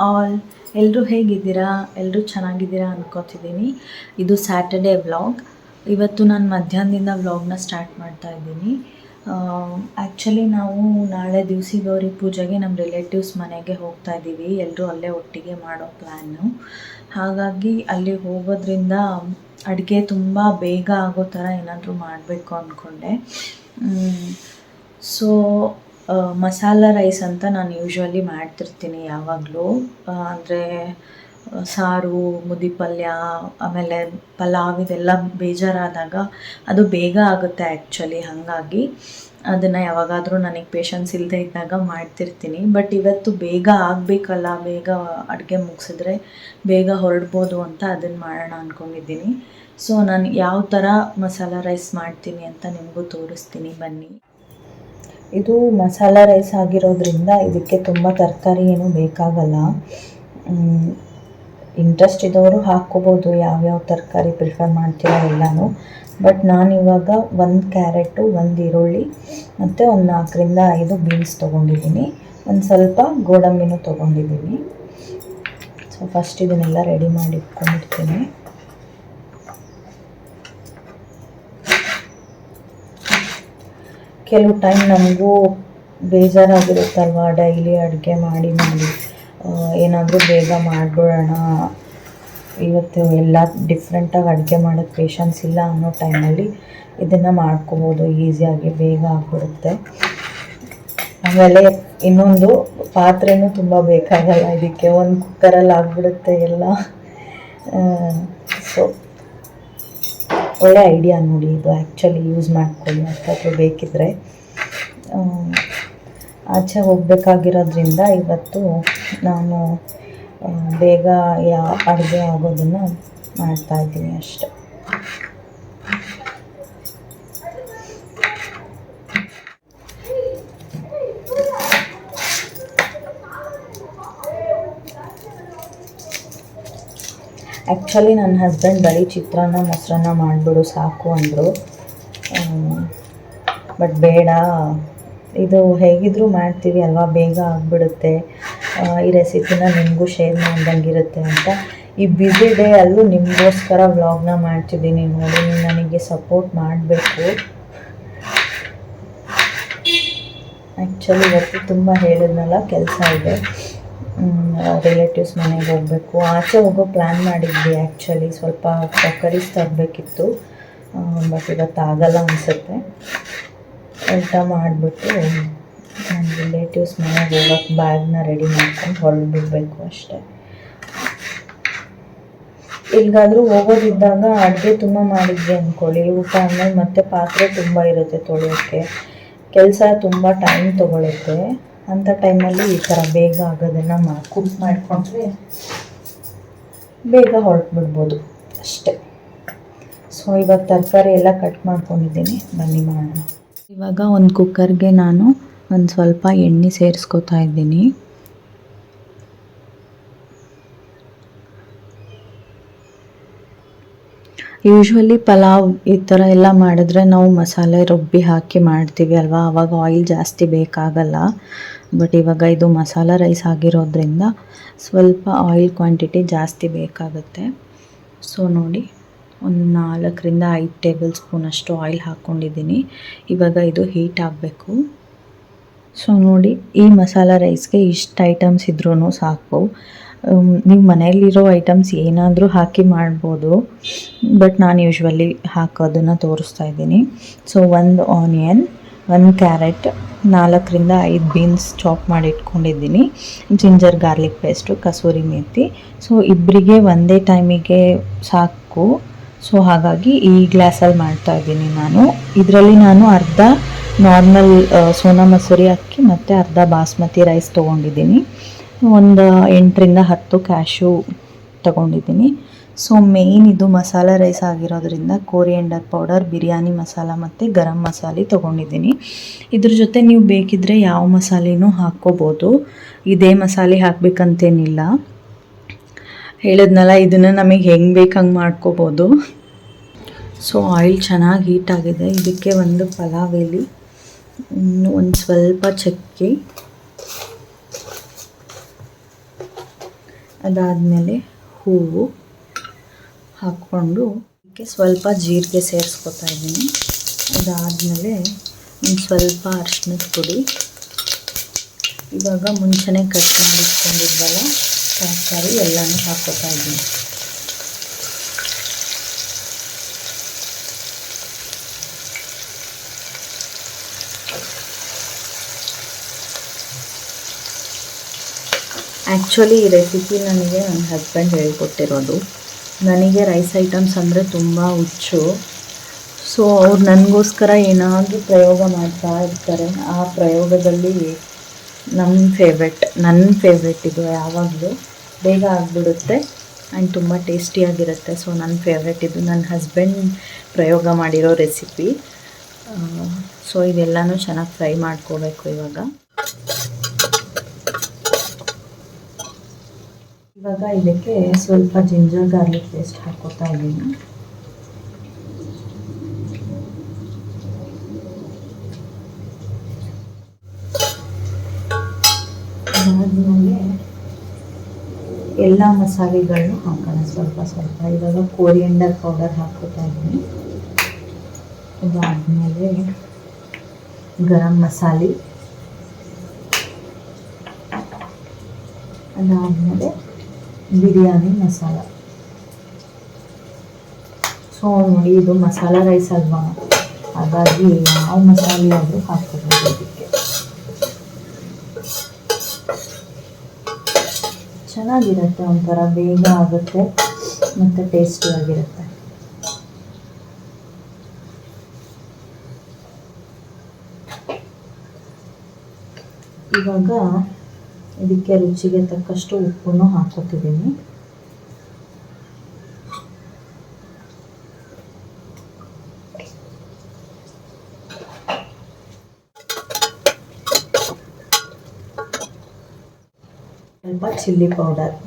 All, ಎಲ್ಲರೂ ಹೇಗಿದ್ದೀರಾ? ಎಲ್ಲರೂ ಚೆನ್ನಾಗಿದ್ದೀರಾ ಅನ್ಕೋತಿದ್ದೀನಿ. ಇದು ಸ್ಯಾಟರ್ಡೇ ವ್ಲಾಗ್. ಇವತ್ತು ನಾನು ಮಧ್ಯಾಹ್ನದಿಂದ ವ್ಲಾಗ್ನ ಸ್ಟಾರ್ಟ್ ಮಾಡ್ತಾ ಇದ್ದೀನಿ. ಆ್ಯಕ್ಚುಲಿ ನಾವು ನಾಳೆ ದಿವಸಿ ಗೌರಿ ಪೂಜೆಗೆ ನಮ್ಮ ರಿಲೇಟಿವ್ಸ್ ಮನೆಗೆ ಹೋಗ್ತಾ ಇದ್ದೀವಿ. ಎಲ್ಲರೂ ಅಲ್ಲೇ ಒಟ್ಟಿಗೆ ಮಾಡೋ ಪ್ಲ್ಯಾನು. ಹಾಗಾಗಿ ಅಲ್ಲಿ ಹೋಗೋದ್ರಿಂದ ಅಡುಗೆ ತುಂಬ ಬೇಗ ಆಗೋ ಥರ ಏನಾದರೂ ಮಾಡಬೇಕು ಅಂದ್ಕೊಂಡೆ. ಸೊ ಮಸಾಲ ರೈಸ್ ಅಂತ ನಾನು ಯೂಶ್ವಲಿ ಮಾಡ್ತಿರ್ತೀನಿ ಯಾವಾಗಲೂ. ಅಂದರೆ ಸಾರು, ಮುದ್ದೆ ಪಲ್ಯ, ಆಮೇಲೆ ಪಲಾವ್ ಇದೆಲ್ಲ ಬೇಜಾರಾದಾಗ ಅದು ಬೇಗ ಆಗುತ್ತೆ ಆ್ಯಕ್ಚುಲಿ. ಹಾಗಾಗಿ ಅದನ್ನು ಯಾವಾಗಾದರೂ ನನಗೆ ಪೇಷನ್ಸ್ ಇಲ್ಲದೆ ಇದ್ದಾಗ ಮಾಡ್ತಿರ್ತೀನಿ. ಬಟ್ ಇವತ್ತು ಬೇಗ ಆಗಬೇಕಲ್ಲ, ಬೇಗ ಅಡುಗೆ ಮುಗಿಸಿದ್ರೆ ಬೇಗ ಹೊರಡ್ಬೋದು ಅಂತ ಅದನ್ನು ಮಾಡೋಣ ಅಂದ್ಕೊಂಡಿದ್ದೀನಿ. ಸೊ ನಾನು ಯಾವ ಥರ ಮಸಾಲ ರೈಸ್ ಮಾಡ್ತೀನಿ ಅಂತ ನಿಮಗೂ ತೋರಿಸ್ತೀನಿ, ಬನ್ನಿ. ಇದು ಮಸಾಲ ರೈಸ್ ಆಗಿರೋದ್ರಿಂದ ಇದಕ್ಕೆ ತುಂಬ ತರಕಾರಿ ಏನೂ ಬೇಕಾಗಲ್ಲ. ಇಂಟ್ರೆಸ್ಟ್ ಇದ್ದವರು ಹಾಕ್ಕೋಬೋದು, ಯಾವ್ಯಾವ ತರಕಾರಿ ಪ್ರಿಫರ್ ಮಾಡ್ತೀರೋ ಎಲ್ಲನೂ. ಬಟ್ ನಾನಿವಾಗ 1 ಕ್ಯಾರೆಟು, 1 ಈರುಳ್ಳಿ ಮತ್ತು ಒಂದು 4ರಿಂದ 5 ಬೀನ್ಸ್ ತೊಗೊಂಡಿದ್ದೀನಿ. ಒಂದು ಸ್ವಲ್ಪ ಗೋಡಂಬಿನೂ ತೊಗೊಂಡಿದ್ದೀನಿ. ಸೊ ಫಸ್ಟ್ ಇದನ್ನೆಲ್ಲ ರೆಡಿ ಮಾಡಿ ಇಟ್ಕೊಂಡಿರ್ತೀನಿ. ಕೆಲವು ಟೈಮ್ ನಮಗೂ ಬೇಜಾರಾಗಿರುತ್ತಲ್ವ, ಡೈಲಿ ಅಡುಗೆ ಮಾಡಿ ಏನಾದರೂ ಬೇಗ ಮಾಡಿಬಿಡೋಣ, ಇವತ್ತು ಎಲ್ಲ ಡಿಫ್ರೆಂಟಾಗಿ ಅಡುಗೆ ಮಾಡೋಕ್ಕೆ ಪೇಷನ್ಸ್ ಇಲ್ಲ ಅನ್ನೋ ಟೈಮಲ್ಲಿ ಇದನ್ನು ಮಾಡ್ಕೊಬೋದು, ಈಸಿಯಾಗಿ ಬೇಗ ಆಗಿಬಿಡುತ್ತೆ. ಆಮೇಲೆ ಇನ್ನೊಂದು ಪಾತ್ರೆನೂ ತುಂಬ ಬೇಕಾಗಲ್ಲ ಇದಕ್ಕೆ, ಒಂದು ಕುಕ್ಕರಲ್ಲಿ ಆಗಿಬಿಡುತ್ತೆ ಎಲ್ಲ. ಸೊ ಒಳ್ಳೆ ಐಡಿಯಾ ನೋಡಿ ಇದು, ಆ್ಯಕ್ಚುಲಿ ಯೂಸ್ ಮಾಡ್ಕೊಳ್ಳಿ ಅಥವಾ ಬೇಕಿದ್ದರೆ. ಆಚೆ ಹೋಗಬೇಕಾಗಿರೋದ್ರಿಂದ ಇವತ್ತು ನಾನು ಬೇಗ ಅಡುಗೆ ಆಗೋದನ್ನು ಮಾಡ್ತಾಯಿದ್ದೀನಿ ಅಷ್ಟೆ. ಆ್ಯಕ್ಚುಲಿ ನನ್ನ ಹಸ್ಬೆಂಡ್ ಬರೀ ಚಿತ್ರಾನ್ನ ಮೊಸರನ್ನ ಮಾಡಿಬಿಡು ಸಾಕು ಅಂದರು. ಬಟ್ ಬೇಡ, ಇದು ಹೇಗಿದ್ದರೂ ಮಾಡ್ತೀವಿ ಅಲ್ವಾ, ಬೇಗ ಆಗಿಬಿಡುತ್ತೆ. ಈ ರೆಸಿಪಿನ ನಿಮಗೂ ಶೇರ್ ಮಾಡ್ದಂಗಿರುತ್ತೆ ಅಂತ ಈ ಬ್ಯುಸಿ ಡೇ ಅಲ್ಲೂ ನಿಮಗೋಸ್ಕರ ವ್ಲಾಗ್ನ ಮಾಡ್ತಿದ್ದೀನಿ. ನೋಡಿ, ನೀವು ನನಗೆ ಸಪೋರ್ಟ್ ಮಾಡಬೇಕು. ಆ್ಯಕ್ಚುಲಿ ಇವತ್ತು ತುಂಬ ಹೇಳಿದ್ನಲ್ಲ, ಕೆಲಸ ಇದೆ, ರಿಲೇಟಿವ್ಸ್ ಮನೆಗೆ ಹೋಗಬೇಕು. ಆಚೆ ಹೋಗೋ ಪ್ಲ್ಯಾನ್ ಮಾಡಿದ್ವಿ ಆ್ಯಕ್ಚುಲಿ, ಸ್ವಲ್ಪ ತರಕಾರೀಸ್ ತರಬೇಕಿತ್ತು. ಬಟ್ ಇವತ್ತು ಆಗಲ್ಲ ಅನಿಸುತ್ತೆ. ಊಟ ಮಾಡಿಬಿಟ್ಟು ನನ್ನ ರಿಲೇಟಿವ್ಸ್ ಮನೆಗೆ ಹೋಗೋಕ್ಕೆ ಬ್ಯಾಗ್ನ ರೆಡಿ ಮಾಡ್ಕೊಂಡು ಹೊರಡ್ಬಿಡ್ಬೇಕು ಅಷ್ಟೇ. ಎಲ್ಲಿಗಾದರೂ ಹೋಗೋದಿದ್ದಾಗ ಅಡುಗೆ ತುಂಬ ಮಾಡಿದ್ವಿ ಅಂದ್ಕೊಳ್ಳಿ, ಊಟ ಆದಮೇಲೆ ಮತ್ತೆ ಪಾತ್ರೆ ತುಂಬ ಇರುತ್ತೆ ತೊಳೆಯೋಕ್ಕೆ, ಕೆಲಸ ತುಂಬ ಟೈಮ್ ತೊಗೊಳುತ್ತೆ. ಅಂಥ ಟೈಮಲ್ಲಿ ಈ ಥರ ಬೇಗ ಆಗೋದನ್ನು ಕುಕ್ ಮಾಡಿಕೊಂಡ್ರೆ ಬೇಗ ಹೊರಟ್ಬಿಡ್ಬೋದು ಅಷ್ಟೇ. ಸೊ ಇವಾಗ ತರಕಾರಿ ಎಲ್ಲ ಕಟ್ ಮಾಡ್ಕೊಂಡಿದ್ದೀನಿ, ಬನ್ನಿ ಮಾಡೋಣ. ಇವಾಗ ಒಂದು ಕುಕ್ಕರ್ಗೆ ನಾನು ಒಂದು ಸ್ವಲ್ಪ ಎಣ್ಣೆ ಸೇರಿಸ್ಕೊತಾ ಇದ್ದೀನಿ. ಯೂಶ್ವಲಿ ಪಲಾವ್ ಈ ಥರ ಎಲ್ಲ ಮಾಡಿದ್ರೆ ನಾವು ಮಸಾಲೆ ರುಬ್ಬಿ ಹಾಕಿ ಮಾಡ್ತೀವಿ ಅಲ್ವಾ, ಆವಾಗ ಆಯಿಲ್ ಜಾಸ್ತಿ ಬೇಕಾಗಲ್ಲ. ಬಟ್ ಇವಾಗ ಇದು ಮಸಾಲ ರೈಸ್ ಆಗಿರೋದ್ರಿಂದ ಸ್ವಲ್ಪ ಆಯಿಲ್ ಕ್ವಾಂಟಿಟಿ ಜಾಸ್ತಿ ಬೇಕಾಗುತ್ತೆ. ಸೊ ನೋಡಿ, ಒಂದು 4ರಿಂದ 5 ಟೇಬಲ್ ಸ್ಪೂನಷ್ಟು ಆಯಿಲ್ ಹಾಕ್ಕೊಂಡಿದ್ದೀನಿ. ಇವಾಗ ಇದು ಹೀಟ್ ಆಗಬೇಕು. ಸೊ ನೋಡಿ, ಈ ಮಸಾಲ ರೈಸ್ಗೆ ಇಷ್ಟು ಐಟಮ್ಸ್ ಇದ್ರೂ ಸಾಕು. ನೀವು ಮನೆಯಲ್ಲಿರೋ ಐಟಮ್ಸ್ ಏನಾದರೂ ಹಾಕಿ ಮಾಡ್ಬೋದು, ಬಟ್ ನಾನು ಯೂಶ್ವಲಿ ಹಾಕೋದನ್ನು ತೋರಿಸ್ತಾ ಇದ್ದೀನಿ. ಸೊ 1 ಆನಿಯನ್, 1 ಕ್ಯಾರೆಟ್, 4ರಿಂದ 5 ಬೀನ್ಸ್ ಚಾಪ್ ಮಾಡಿ ಇಟ್ಕೊಂಡಿದ್ದೀನಿ, ginger garlic paste, kasuri methi. So ಇಬ್ಬರಿಗೆ ಒಂದೇ ಟೈಮಿಗೆ ಸಾಕು. ಸೊ ಹಾಗಾಗಿ ಈ ಗ್ಲಾಸಲ್ಲಿ ಮಾಡ್ತಾಯಿದ್ದೀನಿ ನಾನು. ಇದರಲ್ಲಿ ನಾನು ಅರ್ಧ ನಾರ್ಮಲ್ ಸೋನಾ ಮಸೂರಿ ಅಕ್ಕಿ ಮತ್ತು ಅರ್ಧ ಬಾಸ್ಮತಿ ರೈಸ್ ತೊಗೊಂಡಿದ್ದೀನಿ. ಒಂದು 8ರಿಂದ 10 ಕ್ಯಾಶ್ಯೂ ತೊಗೊಂಡಿದ್ದೀನಿ. ಸೊ ಮೇಯ್ನ್ ಇದು ಮಸಾಲ ರೈಸ್ ಆಗಿರೋದ್ರಿಂದ ಕೋರಿಯಂಡರ್ ಪೌಡರ್, ಬಿರಿಯಾನಿ ಮಸಾಲ ಮತ್ತು ಗರಂ ಮಸಾಲೆ ತೊಗೊಂಡಿದ್ದೀನಿ. ಇದ್ರ ಜೊತೆ ನೀವು ಬೇಕಿದ್ದರೆ ಯಾವ ಮಸಾಲೆನೂ ಹಾಕ್ಕೋಬೋದು, ಇದೇ ಮಸಾಲೆ ಹಾಕಬೇಕಂತೇನಿಲ್ಲ. ಹೇಳಿದ್ನಲ್ಲ, ಇದನ್ನು ನಮಗೆ ಹೆಂಗೆ ಬೇಕು ಹಂಗೆ ಮಾಡ್ಕೋಬೋದು. ಸೊ ಆಯಿಲ್ ಚೆನ್ನಾಗಿ ಹೀಟಾಗಿದೆ. ಇದಕ್ಕೆ ಒಂದು ಪಲಾವ್ ಎಲೆ, ಒಂದು ಸ್ವಲ್ಪ ಚಕ್ಕೆ, ಅದಾದಮೇಲೆ ಹೂವು ಹಾಕ್ಕೊಂಡು ಅದಕ್ಕೆ ಸ್ವಲ್ಪ ಜೀರಿಗೆ ಸೇರಿಸ್ಕೊತಾ ಇದ್ದೀನಿ. ಅದಾದಮೇಲೆ ಒಂದು ಸ್ವಲ್ಪ ಅರಿಶಿನದ ಪುಡಿ, ಇವಾಗ ಮುಂಚೆನೇ ಕಟ್ ಮಾಡಿಟ್ಕೊಂಡಿದ್ವಲ್ಲ ತರಕಾರಿ ಎಲ್ಲನೂ ಹಾಕ್ಕೊತಾ ಇದ್ದೀನಿ. ಆ್ಯಕ್ಚುಲಿ ಈ ರೆಸಿಪಿ ನನಗೆ ನನ್ನ ಹಸ್ಬೆಂಡ್ ಹೇಳ್ಕೊಟ್ಟಿರೋದು. ನನಗೆ ರೈಸ್ ಐಟಮ್ಸ್ ಅಂದರೆ ತುಂಬ ಹುಚ್ಚು. ಸೊ ಅವ್ರು ನನಗೋಸ್ಕರ ಏನಾದರೂ ಪ್ರಯೋಗ ಮಾಡ್ತಾ ಇರ್ತಾರೆ. ಆ ಪ್ರಯೋಗದಲ್ಲಿ ನನ್ನ ಫೇವ್ರೆಟ್ ಇದು ಯಾವಾಗಲೂ ಬೇಗ ಆಗಿಬಿಡುತ್ತೆ ಆ್ಯಂಡ್ ತುಂಬ ಟೇಸ್ಟಿಯಾಗಿರುತ್ತೆ. ಸೊ ನನ್ನ ಫೇವ್ರೆಟ್ ಇದು, ನನ್ನ ಹಸ್ಬೆಂಡ್ ಪ್ರಯೋಗ ಮಾಡಿರೋ ರೆಸಿಪಿ. ಸೊ ಇದೆಲ್ಲನೂ ಚೆನ್ನಾಗಿ ಫ್ರೈ ಮಾಡ್ಕೋಬೇಕು. ಇವಾಗ ಇದಕ್ಕೆ ಸ್ವಲ್ಪ ಜಿಂಜರ್ ಗಾರ್ಲಿಕ್ ಪೇಸ್ಟ್ ಹಾಕ್ಕೊತಾ ಇದ್ದೀನಿ. ಅದಾದಮೇಲೆ ಎಲ್ಲ ಮಸಾಲೆಗಳನ್ನು ಹಾಕೋಣ ಸ್ವಲ್ಪ. ಇವಾಗ ಕೋರಿಯಂಡರ್ ಪೌಡರ್ ಹಾಕ್ಕೊತಾ ಇದ್ದೀನಿ. ಅದಾದಮೇಲೆ ಗರಂ ಮಸಾಲೆ, ಅದಾದಮೇಲೆ ಬಿರಿಯಾನಿ ಮಸಾಲ. ಸೊ ನೋಡಿ, ಇದು ಮಸಾಲ ರೈಸ್ ಅಲ್ವಾ, ಹಾಗಾಗಿ ಯಾವ ಮಸಾಲೆ ಆದರೂ ಹಾಕ್ಕೋಬೋದು. ಇದಕ್ಕೆ ಚೆನ್ನಾಗಿರುತ್ತೆ, ಒಂಥರ ಬೇಗ ಆಗುತ್ತೆ ಮತ್ತು ಟೇಸ್ಟಿಯಾಗಿರುತ್ತೆ. ಇವಾಗ ಇದಕ್ಕೆ ರುಚಿಗೆ ತಕ್ಕಷ್ಟು ಉಪ್ಪನ್ನು ಹಾಕೋತಿದ್ದೀನಿ. ಸ್ವಲ್ಪ ಚಿಲ್ಲಿ ಪೌಡರ್,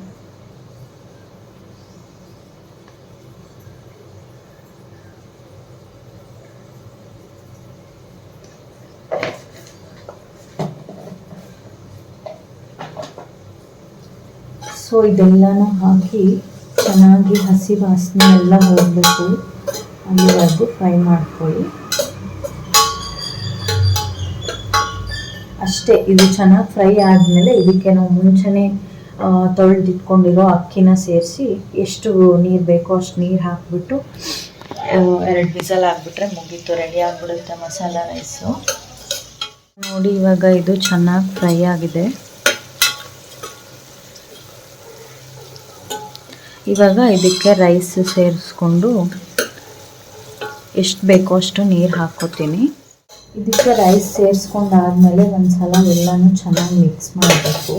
ಸೊ ಇದೆಲ್ಲನೂ ಹಾಕಿ ಚೆನ್ನಾಗಿ ಹಸಿ ವಾಸನೆ ಎಲ್ಲ ಹೋಗಬೇಕು, ಅಲ್ಲಿವರೆಗೂ ಫ್ರೈ ಮಾಡ್ಕೊಳ್ಳಿ. ಅಷ್ಟೇ. ಇದು ಚೆನ್ನಾಗಿ ಫ್ರೈ ಆದಮೇಲೆ ಇದಕ್ಕೆ ನಾವು ಮುಂಚೆನೇ ತೊಳೆದಿಟ್ಕೊಂಡಿರೋ ಅಕ್ಕಿನ ಸೇರಿಸಿ ಎಷ್ಟು ನೀರು ಬೇಕೋ ಅಷ್ಟು ನೀರು ಹಾಕಿಬಿಟ್ಟು 2 ವಿಸಲ್ ಹಾಕ್ಬಿಟ್ರೆ ಮುಗೀತು, ರೆಡಿ ಆಗಿಬಿಡುತ್ತೆ ಮಸಾಲ ರೈಸು. ನೋಡಿ, ಇವಾಗ ಇದು ಚೆನ್ನಾಗಿ ಫ್ರೈ ಆಗಿದೆ. ಇವಾಗ ಇದಕ್ಕೆ ರೈಸ್ ಸೇರಿಸ್ಕೊಂಡು ಎಷ್ಟು ಬೇಕೋ ಅಷ್ಟು ನೀರು ಹಾಕ್ಕೋತೀನಿ. ಇದಕ್ಕೆ ರೈಸ್ ಸೇರಿಸ್ಕೊಂಡಾದ್ಮೇಲೆ ಒಂದು ಸಲ ಎಲ್ಲನೂ ಚೆನ್ನಾಗಿ ಮಿಕ್ಸ್ ಮಾಡಬೇಕು.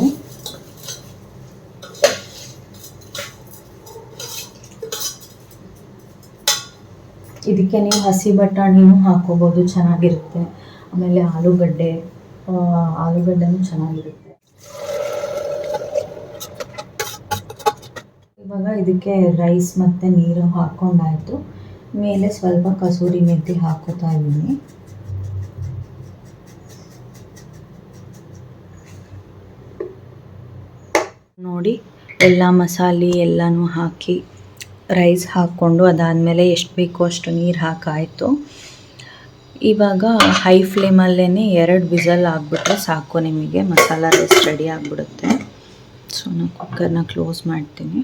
ಇದಕ್ಕೆ ನೀವು ಹಸಿ ಬಟಾಣಿನೂ ಹಾಕೋಬೋದು, ಚೆನ್ನಾಗಿರುತ್ತೆ. ಆಮೇಲೆ ಆಲೂಗಡ್ಡೆನೂ ಚೆನ್ನಾಗಿರುತ್ತೆ. ಇವಾಗ ಇದಕ್ಕೆ ರೈಸ್ ಮತ್ತು ನೀರು ಹಾಕ್ಕೊಂಡಾಯಿತು. ಮೇಲೆ ಸ್ವಲ್ಪ ಕಸೂರಿ ಮೆಂತಿ ಹಾಕೋತಾ ಇದ್ದೀನಿ. ನೋಡಿ, ಎಲ್ಲ ಮಸಾಲೆ ಎಲ್ಲನೂ ಹಾಕಿ ರೈಸ್ ಹಾಕ್ಕೊಂಡು ಅದಾದಮೇಲೆ ಎಷ್ಟು ಬೇಕೋ ಅಷ್ಟು ನೀರು ಹಾಕಾಯಿತು. ಇವಾಗ ಹೈ ಫ್ಲೇಮಲ್ಲೇ 2 ವಿಸಲ್ ಆಗಿಬಿಟ್ರೆ ಸಾಕು, ನಿಮಗೆ ಮಸಾಲ ರೈಸ್ ರೆಡಿ ಆಗಿಬಿಡುತ್ತೆ. ಸೊ ನಾನು ಕುಕ್ಕರ್ನ ಕ್ಲೋಸ್ ಮಾಡ್ತೀನಿ.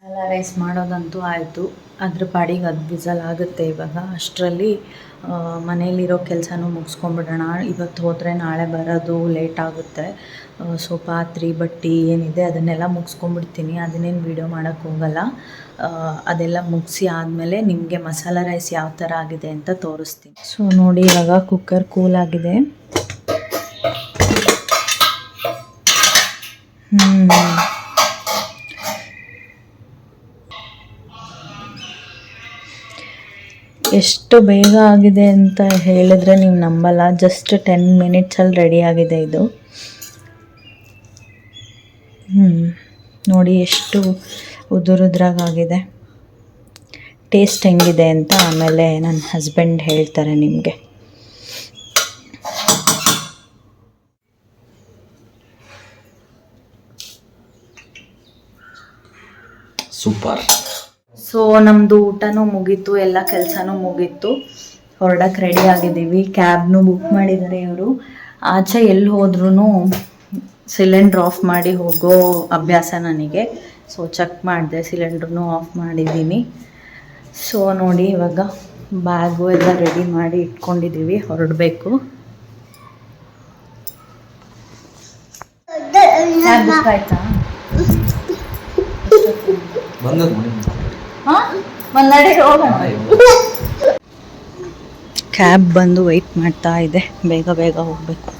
ಮಸಾಲ ರೈಸ್ ಮಾಡೋದಂತೂ ಆಯಿತು. ಅದ್ರ ಪಾಡಿಗೆ ಅದು ವಿಸಲ್ ಆಗುತ್ತೆ. ಇವಾಗ ಅಷ್ಟರಲ್ಲಿ ಮನೇಲಿರೋ ಕೆಲಸನೂ ಮುಗಿಸ್ಕೊಂಬಿಡೋಣ. ಇವತ್ತು ಹೋದರೆ ನಾಳೆ ಬರೋದು ಲೇಟ್ ಆಗುತ್ತೆ. ಸೊ ಪಾತ್ರೆ ಬಟ್ಟೆ ಏನಿದೆ ಅದನ್ನೆಲ್ಲ ಮುಗಿಸ್ಕೊಂಬಿಡ್ತೀನಿ. ಅದನ್ನೇನು ವೀಡಿಯೋ ಮಾಡೋಕ್ಕೆ ಹೋಗಲ್ಲ. ಅದೆಲ್ಲ ಮುಗಿಸಿ ಆದಮೇಲೆ ನಿಮಗೆ ಮಸಾಲ ರೈಸ್ ಯಾವ ಥರ ಆಗಿದೆ ಅಂತ ತೋರಿಸ್ತೀನಿ. ಸೊ ನೋಡಿ, ಇವಾಗ ಕುಕ್ಕರ್ ಕೂಲ್ ಆಗಿದೆ. ಎಷ್ಟು ಬೇಗ ಆಗಿದೆ ಅಂತ ಹೇಳಿದ್ರೆ ನೀವು ನಂಬಲ್ಲ. ಜಸ್ಟ್ 10 ಮಿನಿಟ್ಸಲ್ಲಿ ರೆಡಿ ಆಗಿದೆ ಇದು. ನೋಡಿ ಎಷ್ಟು ಉದುರುದ್ರಾಗಿದೆ. ಟೇಸ್ಟ್ ಹೆಂಗಿದೆ ಅಂತ ಆಮೇಲೆ ನನ್ನ ಹಸ್ಬೆಂಡ್ ಹೇಳ್ತಾರೆ ನಿಮಗೆ. ಸೂಪರ್. ಸೊ ನಮ್ಮದು ಊಟನೂ ಮುಗೀತು, ಎಲ್ಲ ಕೆಲಸನೂ ಮುಗೀತು, ಹೊರಡಕ್ಕೆ ರೆಡಿ ಆಗಿದ್ದೀವಿ. ಕ್ಯಾಬ್ನು ಬುಕ್ ಮಾಡಿದ್ದಾರೆ ಇವರು. ಆಚೆ ಎಲ್ಲಿ ಹೋದ್ರೂ ಸಿಲಿಂಡ್ರ್ ಆಫ್ ಮಾಡಿ ಹೋಗೋ ಅಭ್ಯಾಸ ನನಗೆ. ಸೊ ಚೆಕ್ ಮಾಡಿದೆ, ಸಿಲಿಂಡ್ರನ್ನೂ ಆಫ್ ಮಾಡಿದ್ದೀನಿ. ಸೊ ನೋಡಿ ಇವಾಗ ಬ್ಯಾಗು ಎಲ್ಲ ರೆಡಿ ಮಾಡಿ ಇಟ್ಕೊಂಡಿದ್ದೀವಿ, ಹೊರಡಬೇಕು. ಕ್ಯಾಬ್ ಬುಕ್ ಆಯ್ತಾ? ಕ್ಯಾಬ್ ಬಂದು ವೆಯ್ಟ್ ಮಾಡ್ತಾ ಇದೆ, ಬೇಗ ಬೇಗ ಹೋಗ್ಬೇಕು.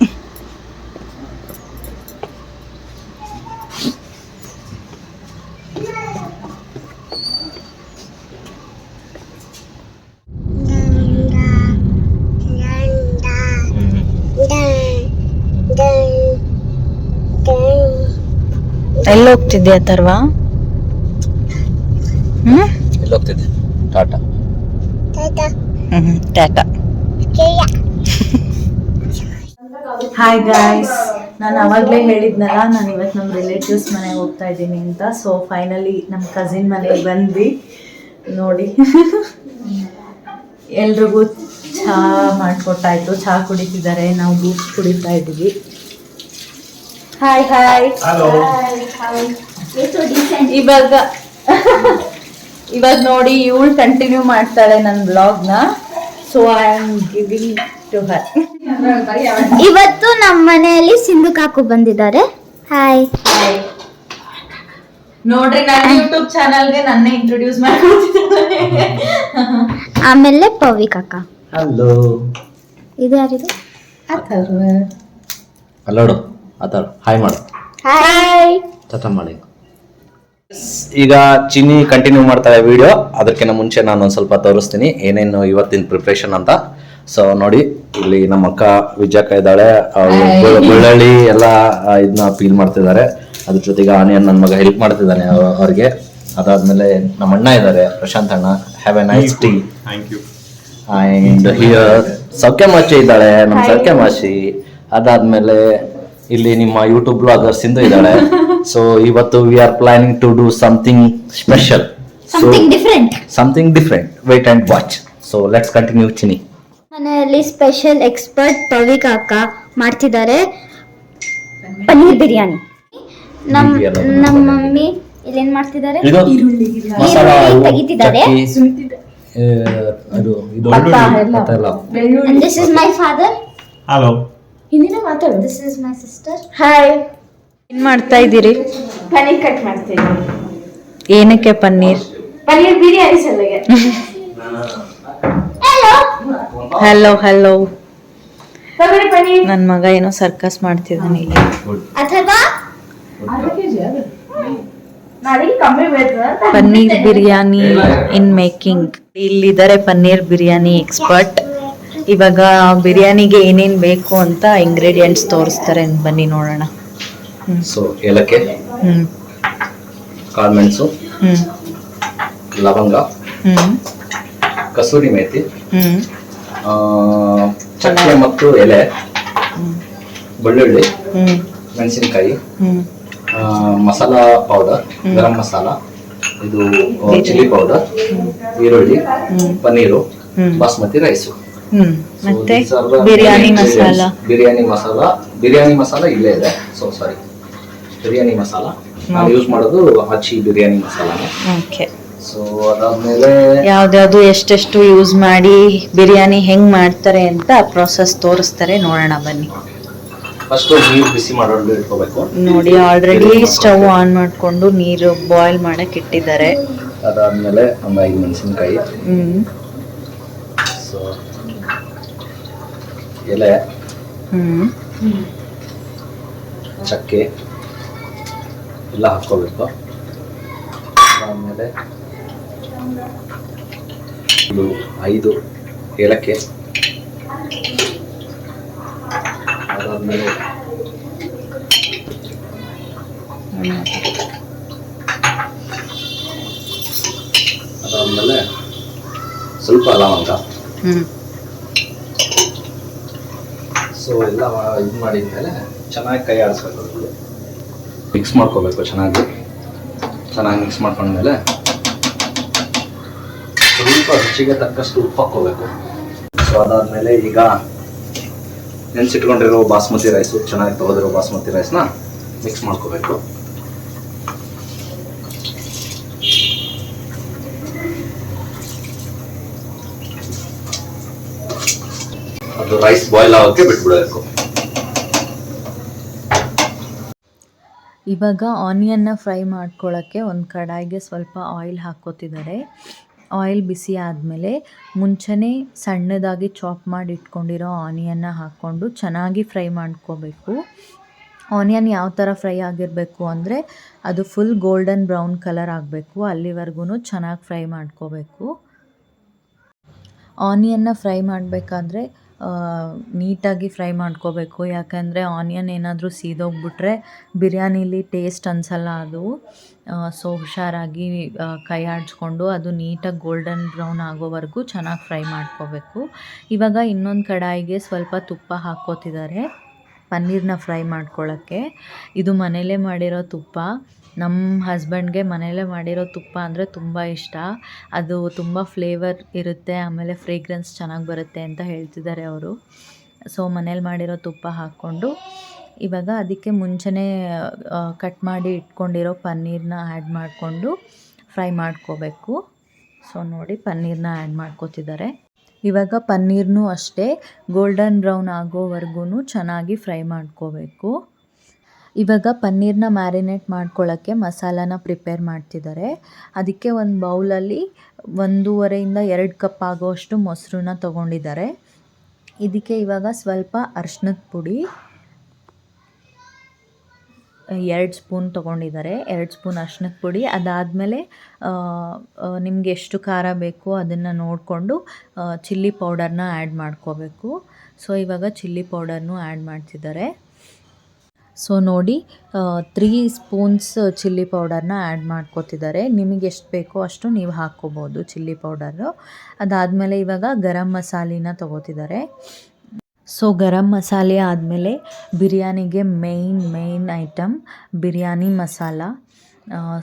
ಎಲ್ಲಿ ಹೋಗ್ತಿದ್ಯಾ ತರ್ವಾ? ಎಲ್ಲಿ ಹೋಗ್ತಿದ್ದೆ? ಟಾಟಾ. ಟಾಟಾ. ಹಾಯ್ ಗಾಯ್ಸ್, ನಾನು ಅವಾಗಲೇ ಹೇಳಿದ್ನಲ್ಲ, ನಾನು ಇವತ್ತು ನಮ್ಮ ರಿಲೇಟಿವ್ಸ್ ಮನೆಗೆ ಹೋಗ್ತಾ ಇದ್ದೀನಿ ಅಂತ. ಸೊ ಫೈನಲಿ ನಮ್ಮ ಕಸಿನ್ ಮನೆಗೆ ಬಂದ್ವಿ. ನೋಡಿ ಎಲ್ರಿಗೂ ಚಹಾ ಮಾಡಿಕೊಟ್ಟಾಯ್ತು, ಚಹಾ ಕುಡಿತಿದ್ದಾರೆ, ನಾವು ಬೂಸ್ಟ್ ಕುಡಿತಾ ಇದ್ದೀವಿ. Hi hi. ಇವಾಗ ನೋಡಿ ಇವಳು ಕಂಟಿನ್ಯೂ ಮಾಡ್ತಾಳೆ ನನ್ನ ಬ್ಲಾಗ್ನ. So I am giving to her. ಇವತ್ತು ನಮ್ಮ ಮನೆಯಲ್ಲಿ ಸಿಂಧು ಕಾಕು ಬಂದಿದ್ದಾರೆ. Hi hi. ನೋಡ್ರಿ ನನ್ನ ಯೂಟ್ಯೂಬ್ ಚಾನಲ್ಗೆ ನನ್ನೇ ಇಂಟ್ರೊಡ್ಯೂಸ್ ಮಾಡ್ಕೊಡ್ತಿದ್ದಾರೆ. ಆಮೇಲೆ ಪವಿ ಕಾಕ. ಹಲೋ. ಇದು ಯಾರಿದು? ಅಲ್ಲೋಡು ಆತಾಡು, ಹಾಯ್ ಮಾಡು. ಹಾಯ್. ಟಾಟಾ ಮಾಡಿ. ಈಗ ಚಿನ್ನಿ ಕಂಟಿನ್ಯೂ ಮಾಡ್ತಾಳೆ ವಿಡಿಯೋ. ಅದಕ್ಕಿಂತ ಮುಂಚೆ ನಾನು ಒಂದು ಸ್ವಲ್ಪ ತೋರಿಸ್ತೀನಿ ಏನೇನು ಇವತ್ತಿನ ಪ್ರಿಪ್ರೇಷನ್ ಅಂತ. ಸೊ ನೋಡಿ, ಇಲ್ಲಿ ನಮ್ಮ ಅಕ್ಕ ವಿಜಯಕ್ಕ ಇದ್ದಾಳೆ, ಬೆಳ್ಳುಳ್ಳಿ ಎಲ್ಲ ಇದನ್ನ ಪೀಲ್ ಮಾಡ್ತಿದ್ದಾರೆ. ಅದ್ರ ಜೊತೆಗೆ ಆನಿಯನ್ ನನ್ನ ಮಗ ಹೆಲ್ಪ್ ಮಾಡ್ತಿದ್ದಾನೆ ಅವ್ರಿಗೆ. ಅದಾದ್ಮೇಲೆ ನಮ್ಮ ಅಣ್ಣ ಇದ್ದಾರೆ, ಪ್ರಶಾಂತ್ ಅಣ್ಣ. Have A nice tea. And here ಸೌಖ್ಯ ಮಾಚಿ ಇದ್ದಾಳೆ, ನಮ್ಮ ಸೌಖ್ಯ ಮಾಚಿ. ಅದಾದ್ಮೇಲೆ ಇಲ್ಲಿ ನಿಮ್ಮ ಯೂಟ್ಯೂಬ್ ಬ್ಲಾಗರ್ ಸಿಂಧು ಇದ್ದಾಳೆ. ಸೊ ಇವತ್ತು we are planning to do something special, something different. Wait and watch. So let's continue. ಚಿನಿ ಮನೆಯಲ್ಲಿ ಸ್ಪೆಷಲ್ ಎಕ್ಸ್ಪರ್ಟ್ ಪವಿ ಕಾಕ ಮಾಡ್ತಿದ್ದಾರೆ ಪನ್ನೀರ್ ಬಿರಿಯಾನಿ. ನಮ್ಮ ಮಮ್ಮಿ ಇಲ್ಲೇನ್ ಮಾಡ್ತಿದ್ದಾರೆ? ಈರುಳ್ಳಿ ತೆಗಿತಿದ್ದಾರೆ. And this is my father. Hello. ಹಿಂದಿನ ಮಾತಾಡು. This is my sister. Hi. ಏನ್ ಮಾಡ್ತಾ ಇದ್ದೀರಿ? ಪನ್ನೀರ್ ಕಟ್ ಮಾಡ್ತೀನಿ. ಏನಕ್ಕೆ ಪನ್ನೀರ್? ಪನ್ನೀರ್ ಬಿರಿಯಾನಿ ಸಲಗೆ. Hello hello. ತಗೊಳ್ಳಿ ಪನ್ನೀರ್. ನನ್ನ ಮಗ ಏನೋ ಸರ್ಕಸ್ ಮಾಡ್ತಿದ್ದಾನೆ ಇಲ್ಲಿ. ಅಥವಾ ನಾಳೆಗೆ ಕಮ್ಮಿ ಬೇಕು ಅಂತ. Paneer biryani in making. ಇಲ್ಲಿದ್ದಾರೆ ಪನ್ನೀರ್ ಬಿರಿಯಾನಿ ಎಕ್ಸ್ಪರ್ಟ್. ಇವಾಗ ಬಿರಿಯಾನಿಗೆ ಏನೇನು ಬೇಕು ಅಂತ ಇಂಗ್ರೀಡಿಯೆಂಟ್ಸ್ ತೋರಿಸ್ತಾರೆ, ಬನ್ನಿ ನೋಡೋಣ. ಸೊ ಏಲಕ್ಕಿ, ಕಾಳುಮೆಣಸು, ಲವಂಗ, ಕಸೂರಿ ಮೇಥಿ, ಚಕ್ಕೆ ಮತ್ತು ಎಲೆ, ಬೆಳ್ಳುಳ್ಳಿ, ಮೆಣಸಿನಕಾಯಿ, ಮಸಾಲಾ ಪೌಡರ್, ಗರಂ ಮಸಾಲ, ಇದು ಚಿಲ್ಲಿ ಪೌಡರ್, ಈರುಳ್ಳಿ, ಪನ್ನೀರು, ಬಾಸ್ಮತಿ ರೈಸು. ಮತ್ತೆ ಬಿರಿಯಾನಿ ಮಸಾಲ. ಬಿರಿಯಾನಿ ಮಸಾಲ ಇಲ್ಲೇ ಇದೆ. ಸೊ ಸಾರಿ, ಬಿರಿಯಾನಿ ಮಸಾಲ ನಾವು ಯೂಸ್ ಮಾಡೋದು ಆಚಿ ಬಿರಿಯಾನಿ ಮಸಾಲಾನೇ. ಓಕೆ. ಸೊ ಅದಾದ್ಮೇಲೆ ಯಾವ್ದಾವ್ದು ಎಷ್ಟೆಷ್ಟು ಯೂಸ್ ಮಾಡಿ ಬಿರಿಯಾನಿ ಹೆಂಗ್ ಮಾಡ್ತಾರೆ ಅಂತ ಪ್ರೊಸೆಸ್ ತೋರಿಸ್ತಾರೆ, ನೋಡೋಣ ಬನ್ನಿ. ಫಸ್ಟ್ ನೀರು ಬಿಸಿ ಮಾಡೋದು ಇಟ್ಕೋಬೇಕು. ನೋಡಿ ಆಲ್ರೆಡಿ ಸ್ಟವ್ ಆನ್ ಮಾಡ್ಕೊಂಡು ನೀರು ಬಾಯ್ಲ್ ಮಾಡಕ್ ಇಟ್ಟಿದ್ದಾರೆ. ಅದಾದ್ಮೇಲೆ ಒಂದು 5 ಮೆಣಸಿನಕಾಯಿ, ಸೊ ಎಲೆ, ಚಕ್ಕೆ ಎಲ್ಲ ಹಾಕ್ಕೋಬೇಕು. ಅದಾದ್ಮೇಲೆ ಇದು 5 ಏಲಕ್ಕಿ, ಅದಾದ್ಮೇಲೆ ಸ್ವಲ್ಪ ಲವಂಗ. ಹ್ಞೂ ಸೊ ಎಲ್ಲ ಇದು ಮಾಡಿದ್ಮೇಲೆ ಚೆನ್ನಾಗಿ ಕೈ ಆಡಿಸ್ಬೇಕು, ಮಿಕ್ಸ್ ಮಾಡ್ಕೋಬೇಕು. ಚೆನ್ನಾಗಿ ಮಿಕ್ಸ್ ಮಾಡ್ಕೊಂಡ್ಮೇಲೆ ಸ್ವಲ್ಪ ರುಚಿಗೆ ತಕ್ಕಷ್ಟು ಉಪ್ಪು ಹಾಕ್ಕೋಬೇಕು. ಸೊ ಅದಾದಮೇಲೆ ಈಗ ನೆನೆಸಿಟ್ಕೊಂಡಿರೋ ಬಾಸ್ಮತಿ ರೈಸು, ಚೆನ್ನಾಗಿ ತೊಳೆದಿರೋ ಬಾಸ್ಮತಿ ರೈಸ್ನ ಮಿಕ್ಸ್ ಮಾಡ್ಕೋಬೇಕು. ಅದು ರೈಸ್ ಬಾಯ್ಲ್ ಆಗೋಕ್ಕೆ ಬಿಟ್ಬಿಡಬೇಕು. ಇವಾಗ ಆನಿಯನ್ನ ಫ್ರೈ ಮಾಡ್ಕೊಳ್ಳೋಕ್ಕೆ ಒಂದು ಕಡಾಯಿಗೆ ಸ್ವಲ್ಪ ಆಯಿಲ್ ಹಾಕ್ಕೋತಿದ್ದಾರೆ. ಆಯಿಲ್ ಬಿಸಿ ಆದಮೇಲೆ ಮುಂಚೆನೇ ಸಣ್ಣದಾಗಿ ಚಾಪ್ ಮಾಡಿ ಇಟ್ಕೊಂಡಿರೋ ಆನಿಯನ್ನ ಹಾಕ್ಕೊಂಡು ಚೆನ್ನಾಗಿ ಫ್ರೈ ಮಾಡ್ಕೋಬೇಕು. ಆನಿಯನ್ ಯಾವ ಥರ ಫ್ರೈ ಆಗಿರಬೇಕು ಅಂದರೆ ಅದು ಫುಲ್ ಗೋಲ್ಡನ್ ಬ್ರೌನ್ ಕಲರ್ ಆಗಬೇಕು, ಅಲ್ಲಿವರೆಗೂ ಚೆನ್ನಾಗಿ ಫ್ರೈ ಮಾಡ್ಕೋಬೇಕು. ಆನಿಯನ್ನ ಫ್ರೈ ಮಾಡಬೇಕಾದ್ರೆ ನೀಟಾಗಿ ಫ್ರೈ ಮಾಡ್ಕೋಬೇಕು, ಯಾಕಂದರೆ ಆನಿಯನ್ ಏನಾದರೂ ಸೀದೋಗ್ಬಿಟ್ರೆ ಬಿರಿಯಾನಿಲಿ ಟೇಸ್ಟ್ ಅನಿಸಲ್ಲ ಅದು. ಸೊ ಹುಷಾರಾಗಿ ಕೈ ಆಡಿಸ್ಕೊಂಡು ಅದು ನೀಟಾಗಿ ಗೋಲ್ಡನ್ ಬ್ರೌನ್ ಆಗೋವರೆಗೂ ಚೆನ್ನಾಗಿ ಫ್ರೈ ಮಾಡ್ಕೋಬೇಕು. ಇವಾಗ ಇನ್ನೊಂದು ಕಡಾಯಿಗೆ ಸ್ವಲ್ಪ ತುಪ್ಪ ಹಾಕ್ಕೋತಿದ್ದಾರೆ ಪನ್ನೀರನ್ನ ಫ್ರೈ ಮಾಡ್ಕೊಳ್ಳೋಕ್ಕೆ. ಇದು ಮನೇಲೇ ಮಾಡಿರೋ ತುಪ್ಪ. ನಮ್ಮ ಹಸ್ಬೆಂಡ್ಗೆ ಮನೇಲೇ ಮಾಡಿರೋ ತುಪ್ಪ ಅಂದರೆ ತುಂಬ ಇಷ್ಟ. ಅದು ತುಂಬ ಫ್ಲೇವರ್ ಇರುತ್ತೆ, ಆಮೇಲೆ ಫ್ರೇಗ್ರೆನ್ಸ್ ಚೆನ್ನಾಗಿ ಬರುತ್ತೆ ಅಂತ ಹೇಳ್ತಿದ್ದಾರೆ ಅವರು. ಸೊ ಮನೇಲಿ ಮಾಡಿರೋ ತುಪ್ಪ ಹಾಕ್ಕೊಂಡು ಇವಾಗ ಅದಕ್ಕೆ ಮುಂಚೆನೇ ಕಟ್ ಮಾಡಿ ಇಟ್ಕೊಂಡಿರೋ ಪನ್ನೀರನ್ನ ಆ್ಯಡ್ ಮಾಡಿಕೊಂಡು ಫ್ರೈ ಮಾಡ್ಕೋಬೇಕು. ಸೊ ನೋಡಿ ಪನ್ನೀರನ್ನ ಆ್ಯಡ್ ಮಾಡ್ಕೋತಿದ್ದಾರೆ. ಇವಾಗ ಪನ್ನೀರ್ನೂ ಅಷ್ಟೇ ಗೋಲ್ಡನ್ ಬ್ರೌನ್ ಆಗೋವರೆಗೂ ಚೆನ್ನಾಗಿ ಫ್ರೈ ಮಾಡ್ಕೋಬೇಕು. ಇವಾಗ ಪನ್ನೀರನ್ನ ಮ್ಯಾರಿನೇಟ್ ಮಾಡ್ಕೊಳ್ಳೋಕ್ಕೆ ಮಸಾಲಾನ ಪ್ರಿಪೇರ್ ಮಾಡ್ತಿದ್ದಾರೆ. ಅದಕ್ಕೆ ಒಂದು ಬೌಲಲ್ಲಿ 1.5 to 2 ಕಪ್ ಆಗೋಷ್ಟು ಮೊಸರನ್ನ ತೊಗೊಂಡಿದ್ದಾರೆ. ಇದಕ್ಕೆ ಇವಾಗ ಸ್ವಲ್ಪ ಅರಿಶಿನದ ಪುಡಿ 2 ಸ್ಪೂನ್ ತೊಗೊಂಡಿದ್ದಾರೆ. 2 ಸ್ಪೂನ್ ಅರಿಶಿನದ ಪುಡಿ. ಅದಾದಮೇಲೆ ನಿಮಗೆ ಎಷ್ಟು ಖಾರ ಬೇಕೋ ಅದನ್ನು ನೋಡಿಕೊಂಡು ಚಿಲ್ಲಿ ಪೌಡರ್ನ ಆ್ಯಡ್ ಮಾಡ್ಕೋಬೇಕು. ಸೊ ಇವಾಗ ಚಿಲ್ಲಿ ಪೌಡರ್ನು ಆ್ಯಡ್ ಮಾಡ್ತಿದ್ದಾರೆ. ಸೊ ನೋಡಿ 3 ಸ್ಪೂನ್ಸ್ ಚಿಲ್ಲಿ ಪೌಡರ್ನ ಆ್ಯಡ್ ಮಾಡ್ಕೋತಿದ್ದಾರೆ. ನಿಮಗೆ ಎಷ್ಟು ಬೇಕೋ ಅಷ್ಟು ನೀವು ಹಾಕ್ಕೋಬೋದು ಚಿಲ್ಲಿ ಪೌಡರು. ಅದಾದಮೇಲೆ ಇವಾಗ ಗರಂ ಮಸಾಲಿನ ತೊಗೋತಿದ್ದಾರೆ. ಸೊ ಗರಂ ಮಸಾಲೆ ಆದಮೇಲೆ ಬಿರಿಯಾನಿಗೆ main item biryani masala.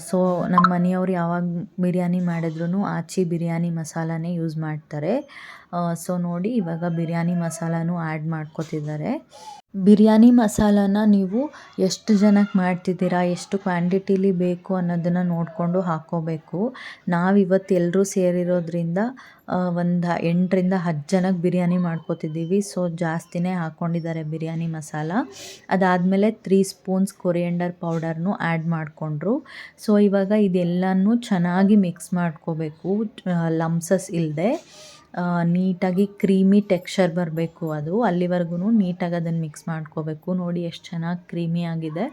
So ನಮ್ಮ ಮನೆಯವ್ರು ಯಾವಾಗ ಬಿರಿಯಾನಿ ಮಾಡಿದ್ರೂ ಆಚಿ ಬಿರಿಯಾನಿ ಮಸಾಲನೇ ಯೂಸ್ ಮಾಡ್ತಾರೆ. ಸೊ ನೋಡಿ ಇವಾಗ ಬಿರಿಯಾನಿ ಮಸಾಲನೂ ಆ್ಯಡ್ ಮಾಡ್ಕೋತಿದ್ದಾರೆ. ಬಿರಿಯಾನಿ ಮಸಾಲಾನ ನೀವು ಎಷ್ಟು ಜನಕ್ಕೆ ಮಾಡ್ತಿದ್ದೀರಾ, ಎಷ್ಟು ಕ್ವಾಂಟಿಟಿಲಿ ಬೇಕು ಅನ್ನೋದನ್ನು ನೋಡಿಕೊಂಡು ಹಾಕ್ಕೋಬೇಕು. ನಾವಿವತ್ತು ಎಲ್ಲರೂ ಸೇರಿರೋದ್ರಿಂದ ಒಂದು 8 to 10 ಜನಕ್ಕೆ ಬಿರಿಯಾನಿ ಮಾಡ್ಕೋತಿದ್ದೀವಿ. ಸೊ ಜಾಸ್ತಿನೇ ಹಾಕ್ಕೊಂಡಿದ್ದಾರೆ ಬಿರಿಯಾನಿ ಮಸಾಲ. ಅದಾದಮೇಲೆ 3 ಸ್ಪೂನ್ಸ್ ಕೊರಿಯಂಡರ್ ಪೌಡರ್ನು ಆ್ಯಡ್ ಮಾಡಿಕೊಂಡ್ರು. ಸೊ ಇವಾಗ ಇದೆಲ್ಲನೂ ಚೆನ್ನಾಗಿ ಮಿಕ್ಸ್ ಮಾಡ್ಕೋಬೇಕು, ಲಂಪ್ಸಸ್ ಇಲ್ಲದೆ ನೀಟಾಗಿ ಕ್ರೀಮಿ ಟೆಕ್ಸ್ಚರ್ ಬರಬೇಕು. ಅದು ಅಲ್ಲಿವರೆಗೂ ನೀಟಾಗಿ ಅದನ್ನು ಮಿಕ್ಸ್ ಮಾಡ್ಕೋಬೇಕು. ನೋಡಿ ಎಷ್ಟು ಚೆನ್ನಾಗಿ ಕ್ರೀಮಿ ಆಗಿದೆ.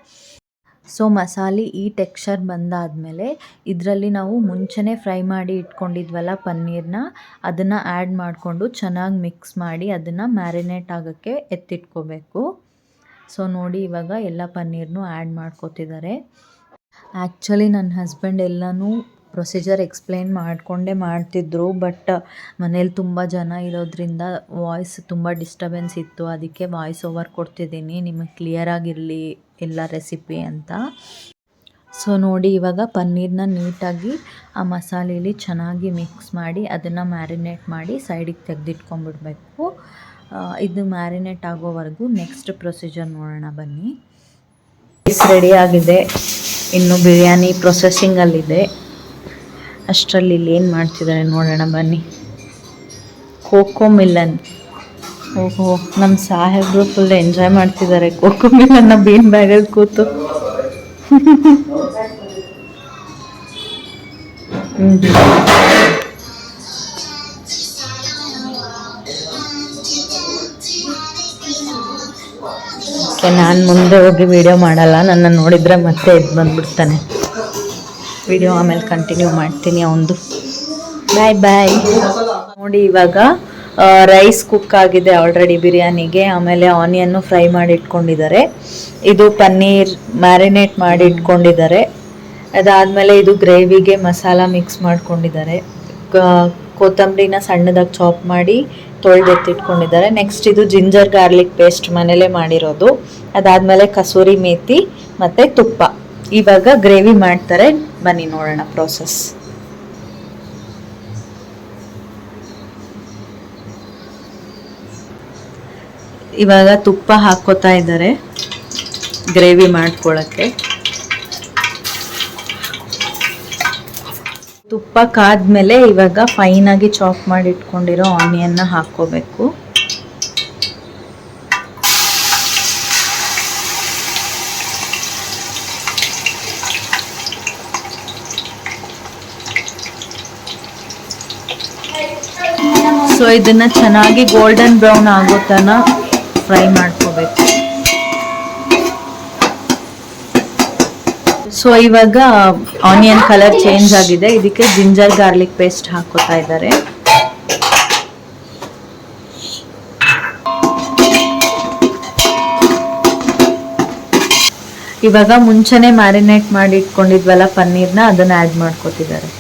ಸೊ ಮಸಾಲೆ ಈ ಟೆಕ್ಸ್ಚರ್ ಬಂದಾದಮೇಲೆ ಇದರಲ್ಲಿ ನಾವು ಮುಂಚೆನೇ ಫ್ರೈ ಮಾಡಿ ಇಟ್ಕೊಂಡಿದ್ವಲ್ಲ ಪನ್ನೀರನ್ನ, ಅದನ್ನು ಆ್ಯಡ್ ಮಾಡಿಕೊಂಡು ಚೆನ್ನಾಗಿ ಮಿಕ್ಸ್ ಮಾಡಿ ಅದನ್ನು ಮ್ಯಾರಿನೇಟ್ ಆಗೋಕ್ಕೆ ಎತ್ತಿಟ್ಕೋಬೇಕು. ಸೊ ನೋಡಿ ಇವಾಗ ಎಲ್ಲ ಪನ್ನೀರ್ನೂ ಆ್ಯಡ್ ಮಾಡ್ಕೋತಿದ್ದಾರೆ. ಆ್ಯಕ್ಚುಲಿ ನನ್ನ ಹಸ್ಬೆಂಡ್ ಎಲ್ಲನೂ ಪ್ರೊಸೀಜರ್ ಎಕ್ಸ್ಪ್ಲೇನ್ ಮಾಡಿಕೊಂಡೇ ಮಾಡ್ತಿದ್ರು. ಬಟ್ ಮನೇಲಿ ತುಂಬ ಜನ ಇರೋದ್ರಿಂದ ವಾಯ್ಸ್ ತುಂಬ ಡಿಸ್ಟರ್ಬೆನ್ಸ್ ಇತ್ತು. ಅದಕ್ಕೆ ವಾಯ್ಸ್ ಓವರ್ ಕೊಡ್ತಿದ್ದೀನಿ, ನಿಮಗೆ ಕ್ಲಿಯರಾಗಿರಲಿ ಎಲ್ಲ ರೆಸಿಪಿ ಅಂತ. ಸೊ ನೋಡಿ ಇವಾಗ ಪನ್ನೀರನ್ನ ನೀಟಾಗಿ ಆ ಮಸಾಲೆಯಲ್ಲಿ ಚೆನ್ನಾಗಿ ಮಿಕ್ಸ್ ಮಾಡಿ ಅದನ್ನು ಮ್ಯಾರಿನೇಟ್ ಮಾಡಿ ಸೈಡಿಗೆ ತೆಗೆದಿಟ್ಕೊಂಡ್ಬಿಡ್ಬೇಕು. ಇದು ಮ್ಯಾರಿನೇಟ್ ಆಗೋವರೆಗೂ ನೆಕ್ಸ್ಟ್ ಪ್ರೊಸೀಜರ್ ನೋಡೋಣ ಬನ್ನಿ. ರೈಸ್ ರೆಡಿ ಆಗಿದೆ, ಇನ್ನು ಬಿರಿಯಾನಿ ಪ್ರೊಸೆಸಿಂಗಲ್ಲಿದೆ. ಅಷ್ಟರಲ್ಲಿ ಇಲ್ಲಿ ಏನು ಮಾಡ್ತಿದ್ದಾರೆ ನೋಡೋಣ ಬನ್ನಿ. ಕೋಕೋ ಮಿಲನ್. ಓಹೋ, ನಮ್ಮ ಸಾಹೇಬ್ರು ಫುಲ್ ಎಂಜಾಯ್ ಮಾಡ್ತಿದ್ದಾರೆ ಕೋಕೋ ಮಿಲನ್ನ ಬೀನ್ ಬ್ಯಾಗಲ್ಲಿ ಕೂತು. ನಾನು ಮುಂದೆ ಹೋಗಿ ವಿಡಿಯೋ ಮಾಡಲ್ಲ, ನನ್ನ ನೋಡಿದರೆ ಮತ್ತೆ ಇದು ಬಂದ್ಬಿಡ್ತಾನೆ. ವಿಡಿಯೋ ಆಮೇಲೆ ಕಂಟಿನ್ಯೂ ಮಾಡ್ತೀನಿ ಅವನದು. ಬಾಯ್. ನೋಡಿ ಇವಾಗ ರೈಸ್ ಕುಕ್ ಆಗಿದೆ ಆಲ್ರೆಡಿ ಬಿರಿಯಾನಿಗೆ. ಆಮೇಲೆ ಆನಿಯನ್ನು ಫ್ರೈ ಮಾಡಿ ಇಟ್ಕೊಂಡಿದ್ದಾರೆ. ಇದು ಪನ್ನೀರ್ ಮ್ಯಾರಿನೇಟ್ ಮಾಡಿ ಇಟ್ಕೊಂಡಿದ್ದಾರೆ. ಅದಾದಮೇಲೆ ಇದು ಗ್ರೇವಿಗೆ ಮಸಾಲ ಮಿಕ್ಸ್ ಮಾಡ್ಕೊಂಡಿದ್ದಾರೆ. ಕೊತ್ತಂಬರಿನ ಸಣ್ಣದಾಗಿ ಚಾಪ್ ಮಾಡಿ ತೊಳೆದೆತ್ತಿಟ್ಕೊಂಡಿದ್ದಾರೆ. ನೆಕ್ಸ್ಟ್ ಇದು ಜಿಂಜರ್ ಗಾರ್ಲಿಕ್ ಪೇಸ್ಟ್ ಮನೇಲೇ ಮಾಡಿರೋದು. ಅದಾದಮೇಲೆ ಕಸೂರಿ ಮೇಥಿ ಮತ್ತು ತುಪ್ಪ. ಇವಾಗ ಗ್ರೇವಿ ಮಾಡ್ತಾರೆ, ಬನ್ನಿ ನೋಡೋಣ ಪ್ರೋಸೆಸ್. ಇವಾಗ ತುಪ್ಪ ಹಾಕೋತಾ ಇದ್ದಾರೆ ಗ್ರೇವಿ ಮಾಡ್ಕೊಳ್ಳೋಕ್ಕೆ. ತುಪ್ಪ ಕಾದ್ಮೇಲೆ ಇವಾಗ ಫೈನಾಗಿ ಚಾಪ್ ಮಾಡಿ ಇಟ್ಕೊಂಡಿರೋ ಆನಿಯನ್ನ ಹಾಕ್ಕೋಬೇಕು. ಸೊ ಇದನ್ನ ಚೆನ್ನಾಗಿ ಗೋಲ್ಡನ್ ಬ್ರೌನ್ ಆಗೋ ತನ ಫ್ರೈ ಮಾಡ್ಕೋಬೇಕು. ಸೊ ಇವಾಗ ಆನಿಯನ್ ಕಲರ್ ಚೇಂಜ್ ಆಗಿದೆ, ಇದಕ್ಕೆ ಜಿಂಜರ್ ಗಾರ್ಲಿಕ್ ಪೇಸ್ಟ್ ಹಾಕೋತಾ ಇದ್ದಾರೆ. ಇವಾಗ ಮುಂಚೆನೆ ಮ್ಯಾರಿನೇಟ್ ಮಾಡಿ ಇಟ್ಕೊಂಡಿದ್ವಲ್ಲ ಪನ್ನೀರ್ನ, ಅದನ್ನ ಆ್ಯಡ್ ಮಾಡ್ಕೋತಿದ್ದಾರೆ.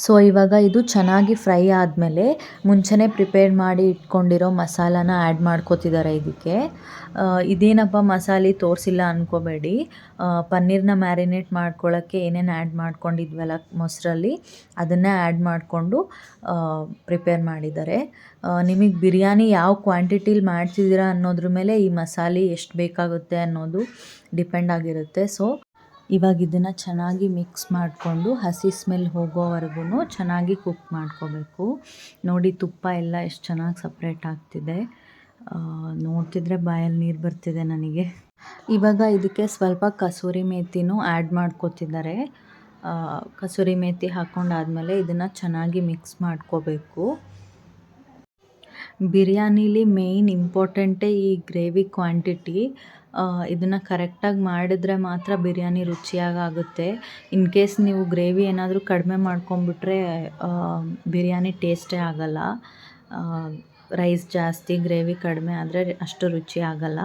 ಸೊ ಇವಾಗ ಇದು ಚೆನ್ನಾಗಿ ಫ್ರೈ ಆದಮೇಲೆ ಮುಂಚೆನೇ ಪ್ರಿಪೇರ್ ಮಾಡಿ ಇಟ್ಕೊಂಡಿರೋ ಮಸಾಲಾನ ಆ್ಯಡ್ ಮಾಡ್ಕೋತಿದ್ದಾರೆ ಇದಕ್ಕೆ. ಇದೇನಪ್ಪ ಮಸಾಲೆ ತೋರಿಸಿಲ್ಲ ಅಂದ್ಕೋಬೇಡಿ, ಪನ್ನೀರ್ನ ಮ್ಯಾರಿನೇಟ್ ಮಾಡ್ಕೊಳ್ಳೋಕ್ಕೆ ಏನೇನು ಆ್ಯಡ್ ಮಾಡ್ಕೊಂಡಿದ್ವಲ್ಲ ಮೊಸರಲ್ಲಿ, ಅದನ್ನೇ ಆ್ಯಡ್ ಮಾಡಿಕೊಂಡು ಪ್ರಿಪೇರ್ ಮಾಡಿದ್ದಾರೆ. ನಿಮಗೆ ಬಿರಿಯಾನಿ ಯಾವ ಕ್ವಾಂಟಿಟಿಲಿ ಮಾಡ್ತಿದ್ದೀರಾ ಅನ್ನೋದ್ರ ಮೇಲೆ ಈ ಮಸಾಲೆ ಎಷ್ಟು ಬೇಕಾಗುತ್ತೆ ಅನ್ನೋದು ಡಿಪೆಂಡ್ ಆಗಿರುತ್ತೆ. ಸೊ ಇವಾಗ ಇದನ್ನು ಚೆನ್ನಾಗಿ ಮಿಕ್ಸ್ ಮಾಡಿಕೊಂಡು ಹಸಿ ಸ್ಮೆಲ್ ಹೋಗೋವರೆಗೂ ಚೆನ್ನಾಗಿ ಕುಕ್ ಮಾಡ್ಕೋಬೇಕು. ನೋಡಿ ತುಪ್ಪ ಎಲ್ಲ ಎಷ್ಟು ಚೆನ್ನಾಗಿ ಸಪ್ರೇಟ್ ಆಗ್ತಿದೆ, ನೋಡ್ತಿದ್ರೆ ಬಾಯಲ್ಲಿ ನೀರು ಬರ್ತಿದೆ ನನಗೆ. ಇವಾಗ ಇದಕ್ಕೆ ಸ್ವಲ್ಪ ಕಸೂರಿ ಮೇಥಿನೂ ಆ್ಯಡ್ ಮಾಡ್ಕೋತಿದ್ದಾರೆ. ಕಸೂರಿ ಮೇಥಿ ಹಾಕ್ಕೊಂಡಾದ್ಮೇಲೆ ಇದನ್ನು ಚೆನ್ನಾಗಿ ಮಿಕ್ಸ್ ಮಾಡ್ಕೋಬೇಕು. ಬಿರಿಯಾನಿಲಿ ಮೇಯ್ನ್ ಇಂಪಾರ್ಟೆಂಟೇ ಈ ಗ್ರೇವಿ ಕ್ವಾಂಟಿಟಿ. ಇದನ್ನು ಕರೆಕ್ಟಾಗಿ ಮಾಡಿದ್ರೆ ಮಾತ್ರ ಬಿರಿಯಾನಿ ರುಚಿಯಾಗುತ್ತೆ. ಇನ್ ಕೇಸ್ ನೀವು ಗ್ರೇವಿ ಏನಾದರೂ ಕಡಿಮೆ ಮಾಡ್ಕೊಂಬಿಟ್ರೆ ಬಿರಿಯಾನಿ ಟೇಸ್ಟೇ ಆಗಲ್ಲ. ರೈಸ್ ಜಾಸ್ತಿ ಗ್ರೇವಿ ಕಡಿಮೆ ಆದರೆ ಅಷ್ಟು ರುಚಿ ಆಗಲ್ಲ.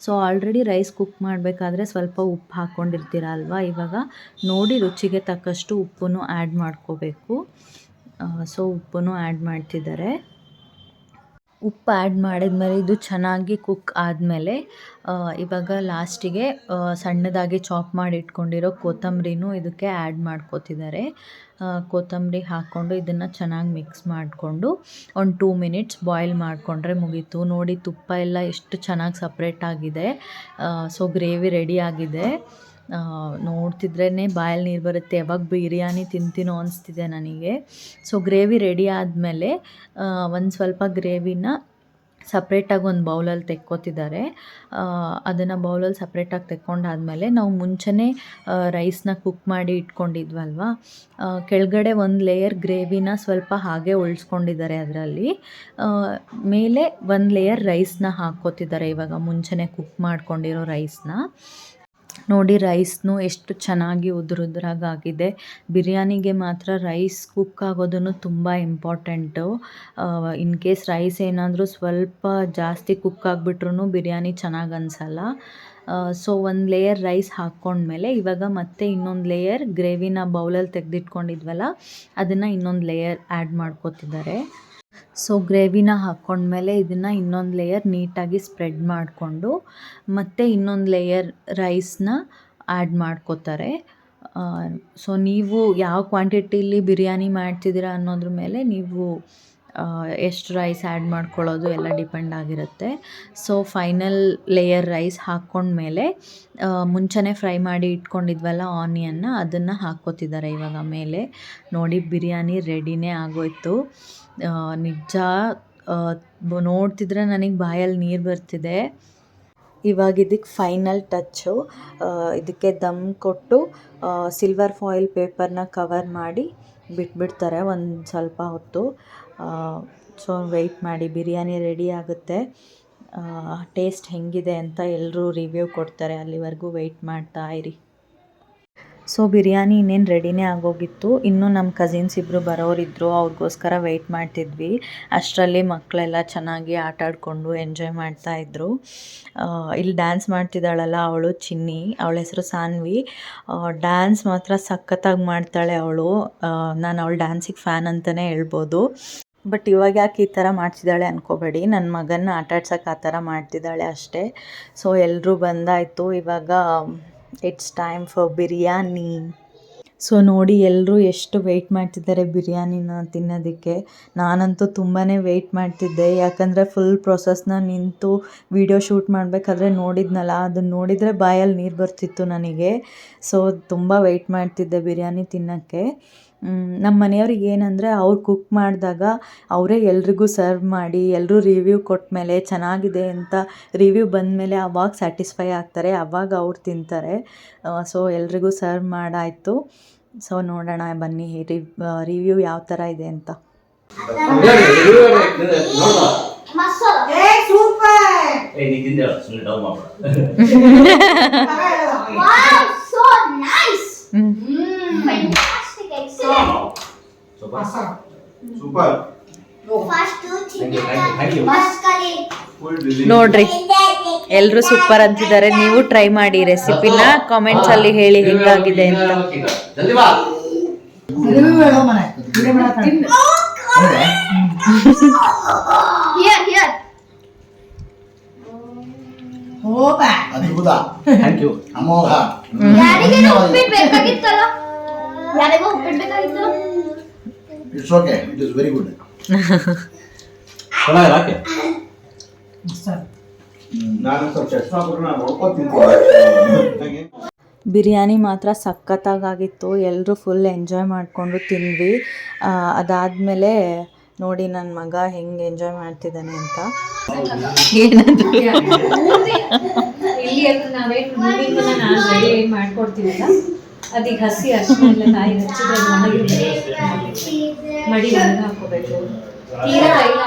ಸೊ ಆಲ್ರೆಡಿ ರೈಸ್ ಕುಕ್ ಮಾಡಬೇಕಾದ್ರೆ ಸ್ವಲ್ಪ ಉಪ್ಪು ಹಾಕ್ಕೊಂಡಿರ್ತೀರ ಅಲ್ವಾ, ಇವಾಗ ನೋಡಿ ರುಚಿಗೆ ತಕ್ಕಷ್ಟು ಉಪ್ಪನ್ನು ಆ್ಯಡ್ ಮಾಡ್ಕೋಬೇಕು. ಸೊ ಉಪ್ಪನ್ನು ಆ್ಯಡ್ ಮಾಡ್ತಿದ್ದಾರೆ. ಉಪ್ಪು ಆ್ಯಡ್ ಮಾಡಿದ್ಮೇಲೆ ಇದು ಚೆನ್ನಾಗಿ ಕುಕ್ ಆದಮೇಲೆ ಇವಾಗ ಲಾಸ್ಟಿಗೆ ಸಣ್ಣದಾಗಿ ಚಾಪ್ ಮಾಡಿ ಇಟ್ಕೊಂಡಿರೋ ಕೊತ್ತಂಬರಿನೂ ಇದಕ್ಕೆ ಆ್ಯಡ್ ಮಾಡ್ಕೋತಿದ್ದಾರೆ. ಕೊತ್ತಂಬರಿ ಹಾಕ್ಕೊಂಡು ಇದನ್ನು ಚೆನ್ನಾಗಿ ಮಿಕ್ಸ್ ಮಾಡಿಕೊಂಡು ಒಂದು 2 ಮಿನಿಟ್ಸ್ ಬಾಯ್ಲ್ ಮಾಡಿಕೊಂಡ್ರೆ ಮುಗೀತು. ನೋಡಿ ತುಪ್ಪ ಎಲ್ಲ ಎಷ್ಟು ಚೆನ್ನಾಗಿ ಸಪ್ರೇಟ್ ಆಗಿದೆ. ಸೊ ಗ್ರೇವಿ ರೆಡಿ ಆಗಿದೆ. ನೋಡ್ತಿದ್ರೇ ಬಾಯಲ್ಲಿ ನೀರು ಬರುತ್ತೆ, ಯಾವಾಗ ಬಿರಿಯಾನಿ ತಿಂತೀನೋ ಅನಿಸ್ತಿದೆ ನನಗೆ. ಸೊ ಗ್ರೇವಿ ರೆಡಿ ಆದಮೇಲೆ ಒಂದು ಸ್ವಲ್ಪ ಗ್ರೇವಿನ ಸಪ್ರೇಟಾಗಿ ಒಂದು ಬೌಲಲ್ಲಿ ತೆಕ್ಕೋತಿದ್ದಾರೆ. ಅದನ್ನು ಬೌಲಲ್ಲಿ ಸಪ್ರೇಟಾಗಿ ತೆಕ್ಕೊಂಡಾದ್ಮೇಲೆ ನಾವು ಮುಂಚೆನೇ ರೈಸ್ನ ಕುಕ್ ಮಾಡಿ ಇಟ್ಕೊಂಡಿದ್ವಲ್ವ, ಕೆಳಗಡೆ ಒಂದು ಲೇಯರ್ ಗ್ರೇವಿನ ಸ್ವಲ್ಪ ಹಾಗೆ ಉಳಿಸ್ಕೊಂಡಿದ್ದಾರೆ. ಅದರಲ್ಲಿ ಮೇಲೆ ಒಂದು ಲೇಯರ್ ರೈಸ್ನ ಹಾಕ್ಕೋತಿದ್ದಾರೆ, ಇವಾಗ ಮುಂಚೆನೇ ಕುಕ್ ಮಾಡ್ಕೊಂಡಿರೋ ರೈಸ್ನ. ನೋಡಿ ರೈಸ್ನು ಎಷ್ಟು ಚೆನ್ನಾಗಿ ಉದುರುದ್ರಾಗಿದೆ. ಬಿರಿಯಾನಿಗೆ ಮಾತ್ರ ರೈಸ್ ಕುಕ್ ಆಗೋದನ್ನು ತುಂಬ ಇಂಪಾರ್ಟೆಂಟು. ಇನ್ ಕೇಸ್ ರೈಸ್ ಏನಾದರೂ ಸ್ವಲ್ಪ ಜಾಸ್ತಿ ಕುಕ್ ಆಗಿಬಿಟ್ರೂ ಬಿರಿಯಾನಿ ಚೆನ್ನಾಗಿ ಅನಿಸಲ್ಲ. ಸೊ ಒಂದು ಲೇಯರ್ ರೈಸ್ ಹಾಕ್ಕೊಂಡ್ಮೇಲೆ ಇವಾಗ ಮತ್ತೆ ಇನ್ನೊಂದು ಲೇಯರ್ ಗ್ರೇವಿನ ಬೌಲಲ್ಲಿ ತೆಗೆದಿಟ್ಕೊಂಡಿದ್ವಲ್ಲ, ಅದನ್ನು ಇನ್ನೊಂದು ಲೇಯರ್ ಆ್ಯಡ್ ಮಾಡ್ಕೋತಿದ್ದಾರೆ. ಸೊ ಗ್ರೇವಿನ ಹಾಕ್ಕೊಂಡ್ಮೇಲೆ ಇದನ್ನು ಇನ್ನೊಂದು ಲೇಯರ್ ನೀಟಾಗಿ ಸ್ಪ್ರೆಡ್ ಮಾಡಿಕೊಂಡು ಮತ್ತೆ ಇನ್ನೊಂದು ಲೇಯರ್ ರೈಸ್ನ ಆ್ಯಡ್ ಮಾಡ್ಕೋತಾರೆ. ಸೊ ನೀವು ಯಾವ ಕ್ವಾಂಟಿಟಿಲಿ ಬಿರಿಯಾನಿ ಮಾಡ್ತಿದ್ದೀರಾ ಅನ್ನೋದ್ರ ಮೇಲೆ ನೀವು ಎಷ್ಟು ರೈಸ್ ಆ್ಯಡ್ ಮಾಡ್ಕೊಳ್ಳೋದು ಎಲ್ಲ ಡಿಪೆಂಡ್ ಆಗಿರುತ್ತೆ. ಸೊ ಫೈನಲ್ ಲೇಯರ್ ರೈಸ್ ಹಾಕ್ಕೊಂಡ್ಮೇಲೆ ಮುಂಚೆನೇ ಫ್ರೈ ಮಾಡಿ ಇಟ್ಕೊಂಡಿದ್ವಲ್ಲ ಆನಿಯನ್ನ, ಅದನ್ನು ಹಾಕ್ಕೋತಿದ್ದಾರೆ ಇವಾಗ ಮೇಲೆ. ನೋಡಿ ಬಿರಿಯಾನಿ ರೆಡಿನೇ ಆಗೋಯ್ತು. ನಿಜ ನೋಡ್ತಿದ್ರೆ ನನಗೆ ಬಾಯಲ್ಲಿ ನೀರು ಬರ್ತಿದೆ. ಇವಾಗ ಇದಕ್ಕೆ ಫೈನಲ್ ಟಚ್ಚು, ಇದಕ್ಕೆ ದಮ್ ಕೊಟ್ಟು ಸಿಲ್ವರ್ ಫಾಯಿಲ್ ಪೇಪರ್ನ ಕವರ್ ಮಾಡಿ ಬಿಟ್ಬಿಡ್ತಾರೆ ಒಂದು ಸ್ವಲ್ಪ ಹೊತ್ತು. ಸೊ ವೆಯ್ಟ್ ಮಾಡಿ, ಬಿರಿಯಾನಿ ರೆಡಿ ಆಗುತ್ತೆ. ಟೇಸ್ಟ್ ಹೆಂಗಿದೆ ಅಂತ ಎಲ್ಲರೂ ರಿವ್ಯೂ ಕೊಡ್ತಾರೆ, ಅಲ್ಲಿವರೆಗೂ ವೆಯ್ಟ್ ಮಾಡ್ತಾ ಇರಿ. ಸೊ ಬಿರಿಯಾನಿ ಇನ್ನೇನು ರೆಡಿನೇ ಆಗೋಗಿತ್ತು. ಇನ್ನೂ ನಮ್ಮ ಕಸಿನ್ಸ್ ಇಬ್ಬರು ಬರೋರಿದ್ದರು, ಅವ್ರಿಗೋಸ್ಕರ ವೆಯ್ಟ್ ಮಾಡ್ತಿದ್ವಿ. ಅಷ್ಟರಲ್ಲಿ ಮಕ್ಕಳೆಲ್ಲ ಚೆನ್ನಾಗಿ ಆಟ ಆಡಿಕೊಂಡು ಎಂಜಾಯ್ ಮಾಡ್ತಾಯಿದ್ರು. ಇಲ್ಲಿ ಡ್ಯಾನ್ಸ್ ಮಾಡ್ತಿದ್ದಾಳಲ್ಲ ಅವಳು ಚಿನ್ನಿ, ಅವಳ ಹೆಸರು ಸಾನ್ವಿ. ಡ್ಯಾನ್ಸ್ ಮಾತ್ರ ಸಖತ್ತಾಗಿ ಮಾಡ್ತಾಳೆ ಅವಳು. ನಾನು ಅವಳ ಡ್ಯಾನ್ಸಿಗೆ ಫ್ಯಾನ್ ಅಂತಲೇ ಹೇಳ್ಬೋದು. ಬಟ್ ಇವಾಗ ಯಾಕೆ ಈ ಥರ ಮಾಡ್ತಿದ್ದಾಳೆ ಅಂದ್ಕೋಬೇಡಿ, ನನ್ನ ಮಗನ್ನ ಆಟಾಡ್ಸೋಕೆ ಆ ಥರ ಮಾಡ್ತಿದ್ದಾಳೆ ಅಷ್ಟೇ. ಸೊ ಎಲ್ಲರೂ ಬಂದಾಯಿತು, ಇವಾಗ it's time for biryani. So ನೋಡಿ ಎಲ್ಲರೂ ಎಷ್ಟು ವೆಯ್ಟ್ ಮಾಡ್ತಿದ್ದಾರೆ ಬಿರಿಯಾನಿನ ತಿನ್ನೋದಕ್ಕೆ. ನಾನಂತೂ ತುಂಬಾ ವೆಯ್ಟ್ ಮಾಡ್ತಿದ್ದೆ, ಯಾಕಂದರೆ ಫುಲ್ ಪ್ರೊಸೆಸ್ನ ನಿಂತು ವಿಡಿಯೋ ಶೂಟ್ ಮಾಡಬೇಕಾದ್ರೆ ನೋಡಿದ್ನಲ್ಲ, ಅದನ್ನು ನೋಡಿದರೆ ಬಾಯಲ್ಲಿ ನೀರು ಬರ್ತಿತ್ತು ನನಗೆ. ಸೊ ತುಂಬ ವೆಯ್ಟ್ ಮಾಡ್ತಿದ್ದೆ ಬಿರಿಯಾನಿ ತಿನ್ನೋಕ್ಕೆ. ನಮ್ಮ ಮನೆಯವ್ರಿಗೆ ಏನಂದರೆ ಅವ್ರು ಕುಕ್ ಮಾಡಿದಾಗ ಅವರೇ ಎಲ್ರಿಗೂ ಸರ್ವ್ ಮಾಡಿ, ಎಲ್ಲರೂ ರಿವ್ಯೂ ಕೊಟ್ಟಮೇಲೆ ಚೆನ್ನಾಗಿದೆ ಅಂತ ರಿವ್ಯೂ ಬಂದಮೇಲೆ ಅವಾಗ ಸ್ಯಾಟಿಸ್ಫೈ ಆಗ್ತಾರೆ, ಅವಾಗ ಅವ್ರು ತಿಂತಾರೆ. ಸೊ ಎಲ್ರಿಗೂ ಸರ್ವ್ ಮಾಡಾಯಿತು. ಸೊ ನೋಡೋಣ ಬನ್ನಿ ರಿವ್ಯೂ ಯಾವ ಥರ ಇದೆ ಅಂತ. ನೋಡ್ರಿ ಎಲ್ಲರೂ ಸೂಪರ್ ಅಂತಿದ್ದಾರೆ. ನೀವು ಟ್ರೈ ಮಾಡಿ ರೆಸಿಪಿನ, ಕಾಮೆಂಟ್ಸ್ ಅಲ್ಲಿ ಹೇಳಿ ಹೆಂಗಾಗಿದೆ ಅಂತ. It's okay. It is very good. Biryani ಮಾತ್ರ ಸಖತ್ತಾಗಿತ್ತು. ಎಲ್ಲರೂ ಫುಲ್ ಎಂಜಾಯ್ ಮಾಡಿಕೊಂಡು ತಿಂದ್ವಿ. ಅದಾದಮೇಲೆ ನೋಡಿ ನನ್ನ ಮಗ ಹೆಂಗೆ ಎಂಜಾಯ್ ಮಾಡ್ತಿದ್ದಾನೆ ಅಂತ. ಏನಂದ್ರೆ ಇಲ್ಲಿ ನಾವೇನು ರೆಡಿ ಮಾಡ್ಕೊಡ್ತೀವಲ್ಲ, ಅದೀಗ ಹಸಿ ಅರಿಶಿನ ಎಲ್ಲ ಕಾಯಿ ಹಚ್ಚಿದ್ರೆ ಮಡಿ ಒಣಗ ಹಾಕೋಬೇಕು. ತೀರಾ ತೈಲ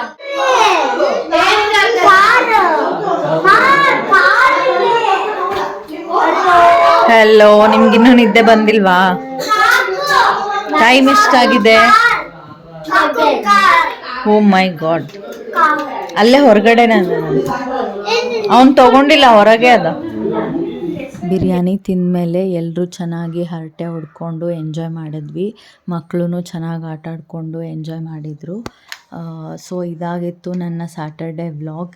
ಹಲೋ, ನಿಮ್ಗಿನ್ನೂ ನಿದ್ದೆ ಬಂದಿಲ್ವಾ? ಟೈಮ್ ಎಷ್ಟಾಗಿದೆ? ಓ ಮೈ ಗಾಡ್, ಅಲ್ಲೇ ಹೊರಗಡೆ ಅವನು ತಗೊಂಡಿಲ್ಲ, ಹೊರಗೆ ಅದ. ಬಿರಿಯಾನಿ ತಿಂದಮೇಲೆ ಎಲ್ಲರೂ ಚೆನ್ನಾಗಿ ಹರಟೆ ಹೊಡ್ಕೊಂಡು ಎಂಜಾಯ್ ಮಾಡಿದ್ವಿ. ಮಕ್ಕಳು ಚೆನ್ನಾಗಿ ಆಟ ಆಡಿಕೊಂಡು ಎಂಜಾಯ್ ಮಾಡಿದರು. ಸೊ ಇದಾಗಿತ್ತು ನನ್ನ ಸ್ಯಾಟರ್ಡೆ ವ್ಲಾಗ್.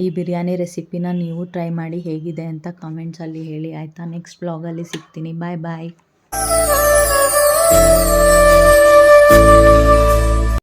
ಈ ಬಿರಿಯಾನಿ ರೆಸಿಪಿನ ನೀವು ಟ್ರೈ ಮಾಡಿ ಹೇಗಿದೆ ಅಂತ ಕಾಮೆಂಟ್ಸಲ್ಲಿ ಹೇಳಿ ಆಯಿತಾ. ನೆಕ್ಸ್ಟ್ ವ್ಲಾಗಲ್ಲಿ ಸಿಗ್ತೀನಿ. ಬಾಯ್ ಬಾಯ್.